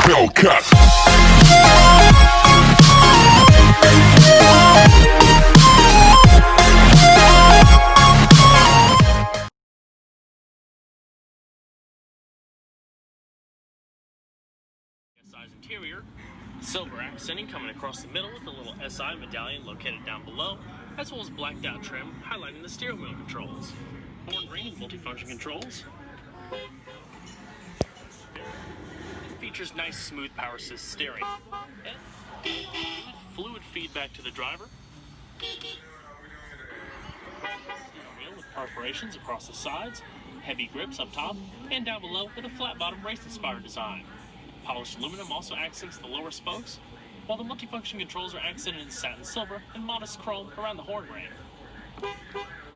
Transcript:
Hellcat. SI's interior, silver accenting coming across the middle with a little SI medallion located down below, as well as blacked out trim highlighting the steering wheel controls. Horn ring and multifunction controls. It features nice smooth power assist steering. And fluid feedback to the driver. Steering wheel with perforations across the sides, heavy grips up top, and down below with a flat bottom race-inspired design. Polished aluminum also accents the lower spokes, while the multifunction controls are accented in satin silver and modest chrome around the horn ring.